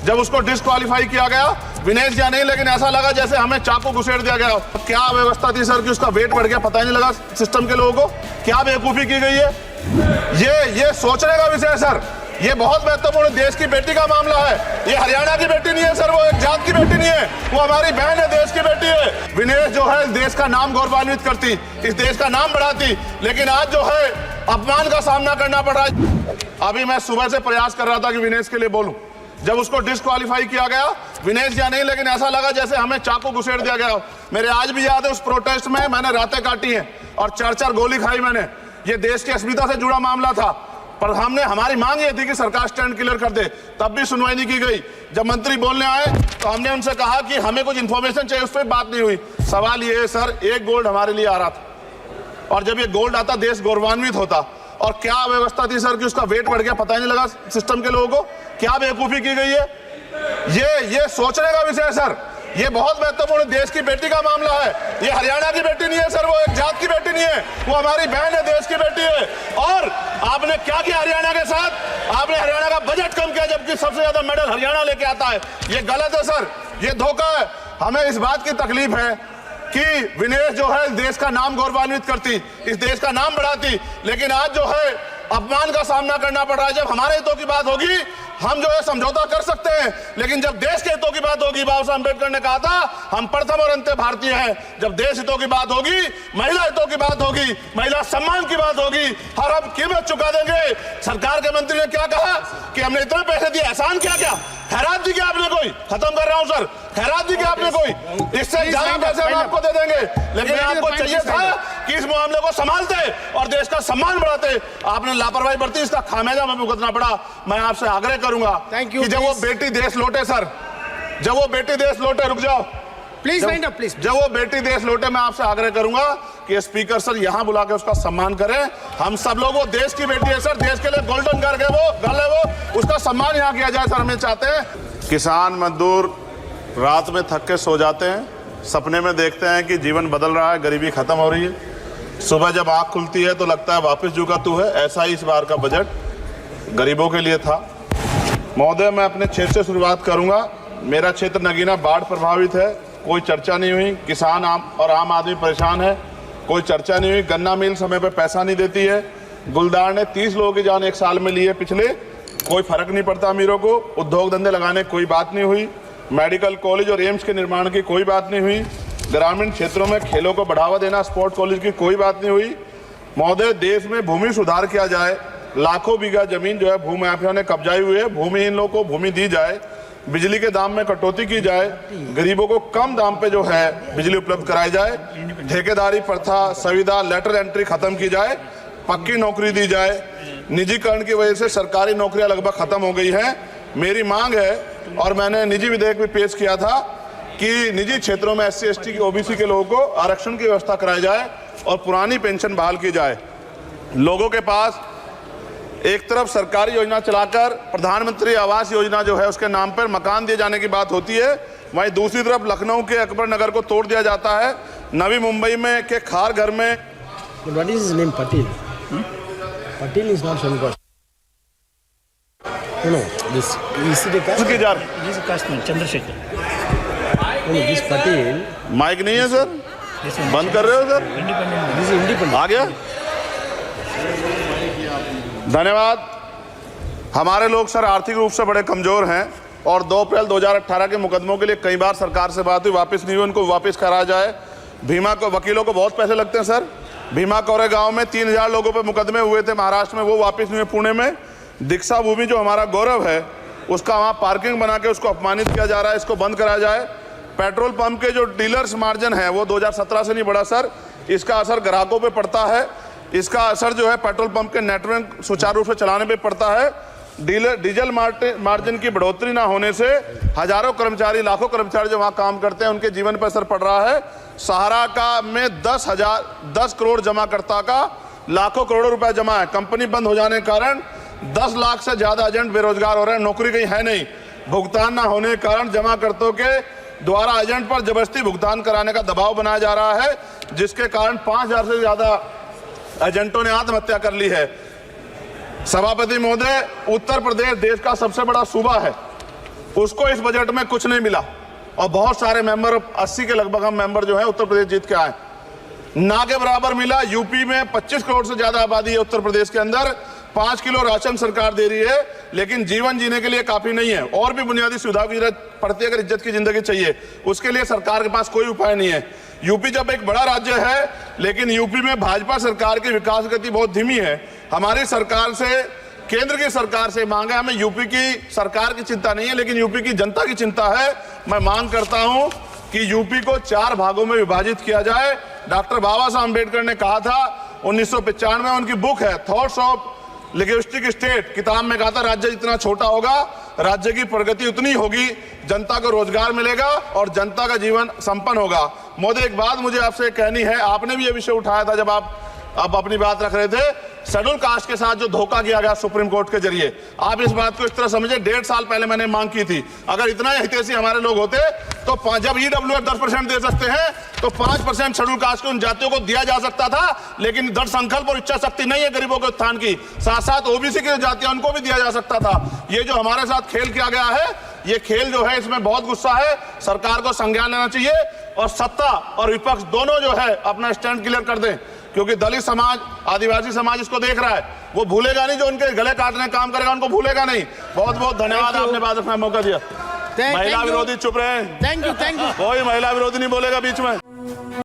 जब उसको डिस्क्वालीफाई किया गया, विनेश या नहीं, लेकिन ऐसा लगा जैसे हमें चाकू घुसेड़ दिया गया। क्या व्यवस्था थी सर कि उसका वेट बढ़ गया, पता ही नहीं लगा सिस्टम के लोगों को। क्या बेवकूफी की गई है, ये सोचने का विषय है सर। ये बहुत महत्वपूर्ण, देश की बेटी का मामला है। ये हरियाणा की बेटी नहीं है सर, वो एक जात की बेटी नहीं है, वो हमारी बहन है, देश की बेटी है। विनेश जो है देश का नाम गौरवान्वित करती, इस देश का नाम बढ़ाती, लेकिन आज जो है अपमान का सामना करना पड़ रहा है। अभी मैं सुबह से प्रयास कर रहा था कि विनेश के लिए बोलूं। जब उसको डिस्क्वालीफाई किया गया, विनेश या नहीं, लेकिन ऐसा लगा जैसे हमें चाकू घुसेड़ दिया गया। मेरे आज भी याद है, उस प्रोटेस्ट में मैंने रातें काटी हैं और 4-4 गोली खाई मैंने। ये देश की अस्मिता से जुड़ा मामला था, पर हमारी मांग ये थी कि सरकार स्टैंड क्लियर कर दे, तब भी सुनवाई नहीं की गई। जब मंत्री बोलने आए तो हमने उनसे कहा कि हमें कुछ इंफॉर्मेशन चाहिए, उस पर बात नहीं हुई। सवाल ये है सर, एक गोल्ड हमारे लिए आ रहा था, और जब ये गोल्ड आता देश गौरवान्वित होता। और क्या व्यवस्था थी सर कि उसका वेट बढ़ गया, पता ही नहीं लगा सिस्टम के लोगों को। क्या बेवकूफी की गई है, ये सोचने का विषय है सर। ये बहुत महत्वपूर्ण, देश की बेटी का मामला है। ये हरियाणा की बेटी नहीं है सर, वो एक जात की बेटी नहीं है, वो हमारी बहन है, देश की बेटी है। और आपने क्या किया हरियाणा के साथ? आपने हरियाणा का बजट कम किया, जबकि सबसे ज्यादा मेडल हरियाणा लेके आता है। ये गलत है सर, ये धोखा है। हमें इस बात की तकलीफ है कि विनेश जो है देश का नाम गौरवान्वित करती, इस देश का नाम बढ़ाती, लेकिन आज जो है अपमान का सामना करना पड़ रहा है। जब हमारे हितों की बात होगी हम जो है समझौता कर सकते हैं, लेकिन जब देश के हितों की बात होगी, बाबा साहब अम्बेडकर ने कहा था हम प्रथम और अंत्य भारतीय हैं। जब देश हितों की बात होगी, महिला हितों की बात होगी, महिला सम्मान की बात होगी, हर हम कीमत चुका देंगे। सरकार के मंत्री ने क्या कहा कि हमने इतने पैसे दिए, एहसान क्या खैरात दी क्या आपने कोई? खत्म कर रहा हूं सर, खैरात दी क्या आपने कोई? इससे ज्यादा पैसे हम आपको दे देंगे, लेकिन आपको चाहिए था कि इस मामले को संभालते और देश का सम्मान बढ़ाते। आपने लापरवाही बरती, इसका खामियाजा हमें भुगतना पड़ा। मैं आपसे आग्रह करूंगा कि जब वो बेटी देश लौटे सर, जब वो बेटी देश लौटे, रुक जाओ प्लीज, प्लीज, जब वो बेटी देश लौटे, मैं आपसे आग्रह करूंगा कि स्पीकर सर यहां बुला के उसका सम्मान करें। हम सब लोग, वो देश की बेटी है सर, देश के लिए गोल्डन गर्ल है वो, उसका सम्मान यहां किया जाए सर, हमें चाहते हैं। किसान मजदूर रात में थक के सो जाते हैं, सपने में देखते हैं कि जीवन बदल रहा है, गरीबी खत्म हो रही है। सुबह जब आंख खुलती है तो लगता है वापस जो का तू है। ऐसा ही इस बार का बजट गरीबों के लिए था। महोदय, मैं अपने क्षेत्र से शुरुआत करूंगा। मेरा क्षेत्र नगीना बाढ़ प्रभावित है, कोई चर्चा नहीं हुई। किसान और आम आदमी परेशान है, कोई चर्चा नहीं हुई। गन्ना मिल समय पर पैसा नहीं देती है। गुलदार ने 30 लोगों की जान एक साल में ली है पिछले, कोई फर्क नहीं पड़ता अमीरों को। उद्योग धंधे लगाने कोई बात नहीं हुई। मेडिकल कॉलेज और एम्स के निर्माण की कोई बात नहीं हुई। ग्रामीण क्षेत्रों में खेलों को बढ़ावा देना, स्पोर्ट कॉलेज की कोई बात नहीं हुई। महोदय, देश में भूमि सुधार किया जाए, लाखों बीघा जमीन जो है भूमाफियाओं ने कब्जाई हुई है, भूमिहीन लोगों को भूमि दी जाए, बिजली के दाम में कटौती की जाए, गरीबों को कम दाम पे जो है बिजली उपलब्ध कराई जाए, ठेकेदारी प्रथा, संविदा, लेटर एंट्री खत्म की जाए, पक्की नौकरी दी जाए। निजीकरण की वजह से सरकारी नौकरियां लगभग खत्म हो गई हैं। मेरी मांग है, और मैंने निजी विधेयक भी पेश किया था, कि निजी क्षेत्रों में SC ST की OBC के लोगों को आरक्षण की व्यवस्था कराई जाए और पुरानी पेंशन बहाल की जाए। लोगों के पास एक तरफ सरकारी योजना चलाकर प्रधानमंत्री आवास योजना जो है उसके नाम पर मकान दिए जाने की बात होती है, वहीं दूसरी तरफ लखनऊ के अकबर नगर को तोड़ दिया जाता है। नवी मुंबई में के खार घर में What is his name? Patil. Patil is not some person. No, this is the caste. उसकी जार This is Kashmir, Chandrasekhar. No, this Patil. Mic नहीं है सर, बंद कर रहे हो sir? Independent. This is independent. आ गया, धन्यवाद। हमारे लोग सर आर्थिक रूप से बड़े कमजोर हैं, और 2 अप्रैल 2018 के मुकदमों के लिए कई बार सरकार से बात हुई, वापस नहीं हुई। उनको वापस कराया जाए। भीमा को वकीलों को बहुत पैसे लगते हैं सर। भीमा कोरेगांव में 3000 लोगों पे मुकदमे हुए थे महाराष्ट्र में, वो वापस नहीं हुए। पुणे में दीक्षा भूमि जो हमारा गौरव है, उसका वहाँ पार्किंग बना के उसको अपमानित किया जा रहा है, इसको बंद कराया जाए। पेट्रोल पंप के जो डीलर्स मार्जिन है वो 2017 से नहीं बढ़ा सर, इसका असर ग्राहकों पे पड़ता है। इसका असर जो है पेट्रोल पंप के नेटवर्क सुचारू रूप से चलाने पे पड़ता है। डीजल मार्जिन की बढ़ोतरी ना होने से हजारों कर्मचारी, लाखों कर्मचारी जो वहाँ काम करते हैं, उनके जीवन पर असर पड़ रहा है। सहारा का में 10 करोड़ जमाकर्ता का लाखों करोड़ों रुपए जमा है। कंपनी बंद हो जाने के कारण 10 लाख से ज्यादा एजेंट बेरोजगार हो रहे हैं, नौकरी कहीं है नहीं। भुगतान ना होने के कारण जमाकर्ताओं के द्वारा एजेंट पर जबरदस्ती भुगतान कराने का दबाव बनाया जा रहा है, जिसके कारण 5000 से ज्यादा एजेंटों ने आत्महत्या कर ली है। सभापति महोदय, उत्तर प्रदेश देश का सबसे बड़ा सूबा है। उसको इस बजट में कुछ नहीं मिला। और बहुत सारे मेंबर, 80 के लगभग हम मेंबर जो है उत्तर प्रदेश जीत के आए, ना के बराबर मिला। यूपी में 25 करोड़ से ज्यादा आबादी है उत्तर प्रदेश के अंदर, 5 किलो राशन सरकार दे रही है, लेकिन जीवन जीने के लिए काफी नहीं है। और भी बुनियादी सुविधाओं की जरूरत पड़ती है। अगर इज्जत की जिंदगी चाहिए उसके लिए सरकार के पास कोई उपाय नहीं है। यूपी जब एक बड़ा राज्य है, लेकिन यूपी में भाजपा सरकार की विकास गति बहुत धीमी है। हमारी सरकार से, केंद्र की सरकार से मांग है, हमें यूपी की सरकार की चिंता नहीं है, लेकिन यूपी की जनता की चिंता है। मैं मांग करता हूं कि यूपी को 4 भागों में विभाजित किया जाए। डॉक्टर बाबा साहब अम्बेडकर ने कहा था 1995 में, उनकी बुक है थॉट्स ऑफ लिंग्विस्टिक स्टेट, किताब में कहा था राज्य जितना छोटा होगा राज्य की प्रगति उतनी होगी, जनता को रोजगार मिलेगा और जनता का जीवन संपन्न होगा। मोदी, एक बात मुझे आपसे कहनी है, आपने भी ये विषय उठाया था जब आप अपनी बात रख रहे थे, शेड्यूल कास्ट के साथ जो धोखा किया गया सुप्रीम कोर्ट के जरिए, आप इस बात को इस तरह समझे, 1.5 साल पहले मैंने मांग की थी, अगर इतना हितैषी हमारे लोग होते तो जब EWF 10% दे सकते हैं तो 5% शेड्यूल कास्ट के उन जातियों को दिया जा सकता था। लेकिन दृढ़ संकल्प और इच्छा शक्ति नहीं है गरीबों के उत्थान की, साथ साथ ओबीसी की जातियां उनको भी दिया जा सकता था। ये जो हमारे साथ खेल किया गया है, ये खेल जो है इसमें बहुत गुस्सा है, सरकार को संज्ञान लेना चाहिए और सत्ता और विपक्ष दोनों जो है अपना स्टैंड क्लियर कर दें, क्योंकि दलित समाज, आदिवासी समाज इसको देख रहा है, वो भूलेगा नहीं। जो उनके गले काटने काम करेगा उनको भूलेगा नहीं। बहुत बहुत धन्यवाद, आपने बात रखने का मौका दिया। महिला विरोधी चुप रहे, Thank you. कोई महिला विरोधी नहीं बोलेगा बीच में।